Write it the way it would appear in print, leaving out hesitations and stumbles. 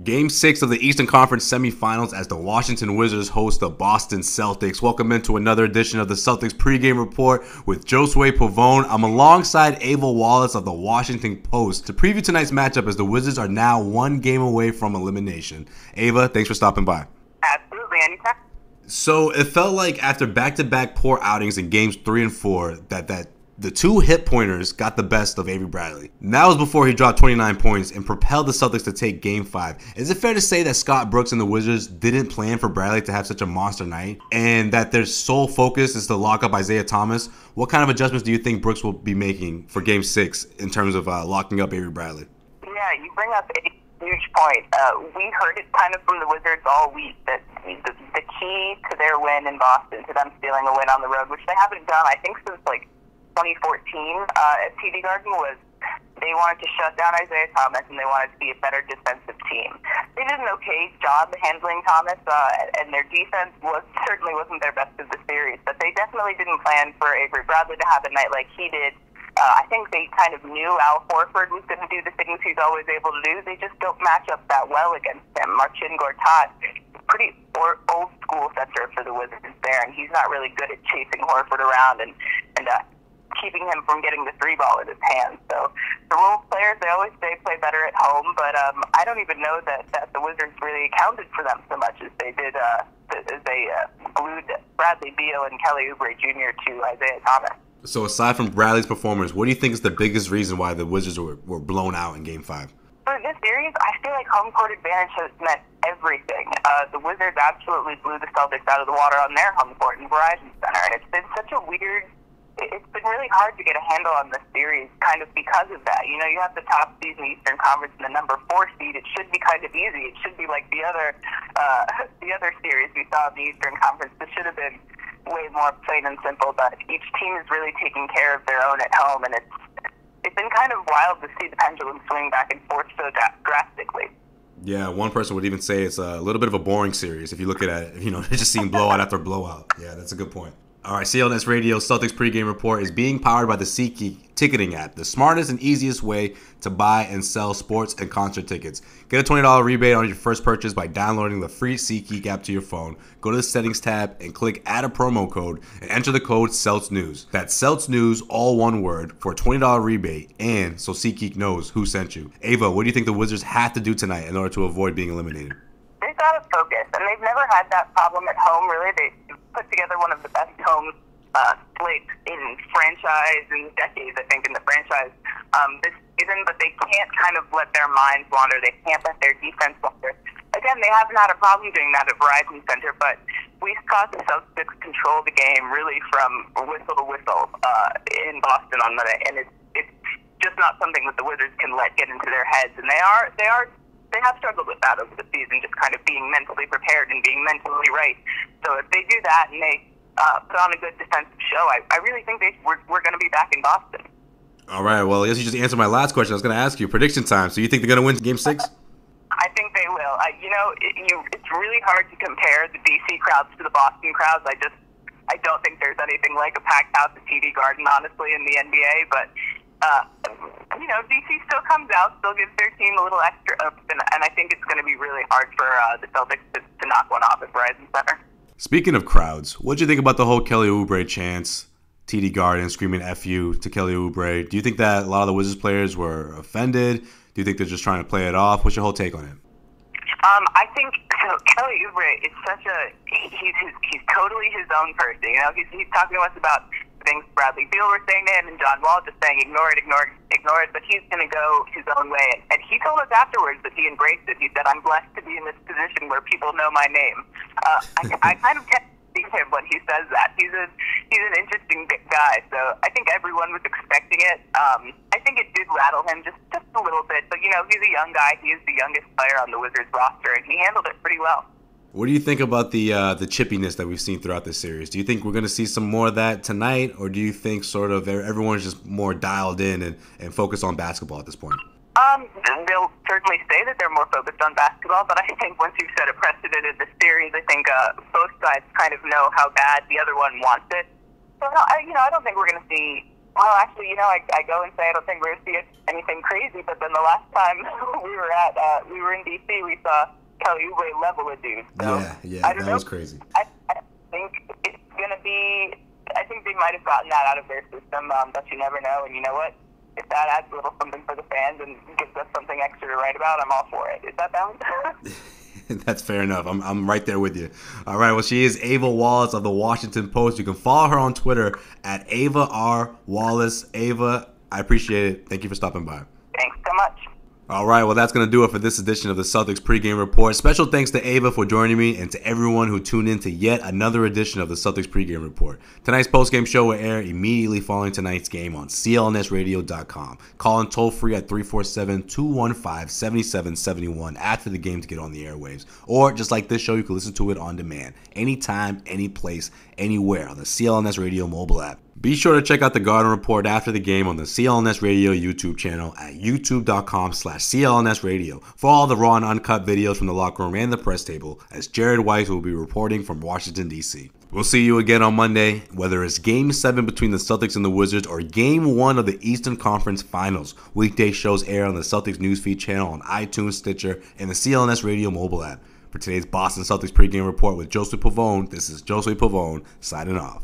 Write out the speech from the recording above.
Game 6 of the Eastern Conference semifinals as the Washington Wizards host the Boston Celtics. Welcome into another edition of the Celtics pregame report with Josue Pavone. I'm alongside Ava Wallace of the Washington Post to preview tonight's matchup as the Wizards are now one game away from elimination. Ava, thanks for stopping by. Absolutely, anytime. So it felt like after back-to-back poor outings in games 3 and 4 that the two hit pointers got the best of Avery Bradley. That was before he dropped 29 points and propelled the Celtics to take Game 5. Is it fair to say that Scott Brooks and the Wizards didn't plan for Bradley to have such a monster night and that their sole focus is to lock up Isaiah Thomas? What kind of adjustments do you think Brooks will be making for Game 6 in terms of locking up Avery Bradley? Yeah, you bring up a huge point. We heard it kind of from the Wizards all week that the key to their win in Boston, to them stealing a win on the road, which they haven't done, I think, since 2014 at TD Garden, was they wanted to shut down Isaiah Thomas and they wanted to be a better defensive team. They did an okay job handling Thomas, and their defense certainly wasn't their best of the series, but they definitely didn't plan for Avery Bradley to have a night like he did. I think they kind of knew Al Horford was going to do the things he's always able to do. They just don't match up that well against him. Marcin Gortat, pretty old school center for the Wizards there, and he's not really good at chasing Horford around and keeping him from getting the three ball in his hands. So the Wolves players, they always say play better at home, but I don't even know that the Wizards really accounted for them so much as they did. As they glued Bradley Beal and Kelly Oubre Jr. to Isaiah Thomas. So aside from Bradley's performance, what do you think is the biggest reason why the Wizards were blown out in Game 5? For this series, I feel like home court advantage has meant everything. The Wizards absolutely blew the Celtics out of the water on their home court in Verizon Center, and it's been such a weird. It's been really hard to get a handle on this series, kind of because of that. You know, you have the top seed in the Eastern Conference and the number 4 seed. It should be kind of easy. It should be like the other series we saw in the Eastern Conference. This should have been way more plain and simple, but each team is really taking care of their own at home, and it's been kind of wild to see the pendulum swing back and forth so drastically. Yeah, one person would even say it's a little bit of a boring series if you look at it. You know, they're just seeing blowout after blowout. Yeah, that's a good point. All right, CLNS Radio Celtics pregame report is being powered by the SeatGeek ticketing app, the smartest and easiest way to buy and sell sports and concert tickets. Get a $20 rebate on your first purchase by downloading the free SeatGeek app to your phone. Go to the settings tab and click add a promo code and enter the code CELTSNEWS. That's CELTSNEWS, all one word, for a $20 rebate, and so SeatGeek knows who sent you. Ava, what do you think the Wizards have to do tonight in order to avoid being eliminated? They've got to focus, and they've never had that problem at home, really. They put together one of the best home slates in franchise in decades, I think, in the franchise this season, but they can't kind of let their minds wander. They can't let their defense wander. Again, they haven't had a problem doing that at Verizon Center, but we saw the Celtics control the game really from whistle to whistle in Boston on Monday, and it's just not something that the Wizards can let get into their heads, and they have struggled with that over the season, just kind of being mentally prepared and being mentally right. So if they do that and they put on a good defensive show, I really think we're going to be back in Boston. All right, well, I guess you just answered my last question. I was going to ask you, prediction time. So you think they're going to win Game 6? I think they will. It's really hard to compare the DC crowds to the Boston crowds. I don't think there's anything like a packed house at TD Garden, honestly, in the NBA, but DC still comes out, still gives their team a little extra oomph, and I think it's going to be really hard for the Celtics to knock one off at Verizon Center. Speaking of crowds, what do you think about the whole Kelly Oubre chants, TD Garden screaming F you to Kelly Oubre? Do you think that a lot of the Wizards players were offended? Do you think they're just trying to play it off? What's your whole take on it? I think Kelly Oubre is he's totally his own person. You know, he's talking to us about things Bradley Beal were saying to him and John Wall just saying ignore it, but he's going to go his own way. And he told us afterwards that he embraced it. He said, I'm blessed to be in this position where people know my name. I kind of can't see him when he says that. He's an interesting guy, so I think everyone was expecting it. I think it did rattle him just a little bit, but he's a young guy. He is the youngest player on the Wizards roster, and he handled it pretty well. What do you think about the chippiness that we've seen throughout this series? Do you think we're going to see some more of that tonight, or do you think sort of everyone's just more dialed in and focused on basketball at this point? They'll certainly say that they're more focused on basketball, but I think once you've set a precedent in the series, I think both sides kind of know how bad the other one wants it. So I don't think we're going to see Well, actually, I go and say I don't think we're going to see anything crazy, but then the last time we were in D.C., we saw KYRIE level a dude. So, yeah, that was crazy. I think it's going to be, I think they might have gotten that out of their system, but you never know, and you know what? If that adds a little something for the fans and gives us something extra to write about, I'm all for it. Is that balanced? That's fair enough. I'm right there with you. All right. Well, she is Ava Wallace of the Washington Post. You can follow her on Twitter at Ava R. Wallace. Ava, I appreciate it. Thank you for stopping by. Thanks so much. All right, well, that's going to do it for this edition of the Celtics pregame report. Special thanks to Ava for joining me and to everyone who tuned in to yet another edition of the Celtics pregame report. Tonight's postgame show will air immediately following tonight's game on clnsradio.com. Call in toll-free at 347-215-7771 after the game to get on the airwaves. Or, just like this show, you can listen to it on demand, anytime, any place, anywhere on the CLNS Radio mobile app. Be sure to check out the Garden Report after the game on the CLNS Radio YouTube channel at youtube.com/CLNS Radio for all the raw and uncut videos from the locker room and the press table, as Jared Weiss will be reporting from Washington, D.C. We'll see you again on Monday, whether it's Game 7 between the Celtics and the Wizards or Game 1 of the Eastern Conference Finals. Weekday shows air on the Celtics Newsfeed channel on iTunes, Stitcher, and the CLNS Radio mobile app. For today's Boston Celtics pregame report with Joseph Pavone, this is Joseph Pavone signing off.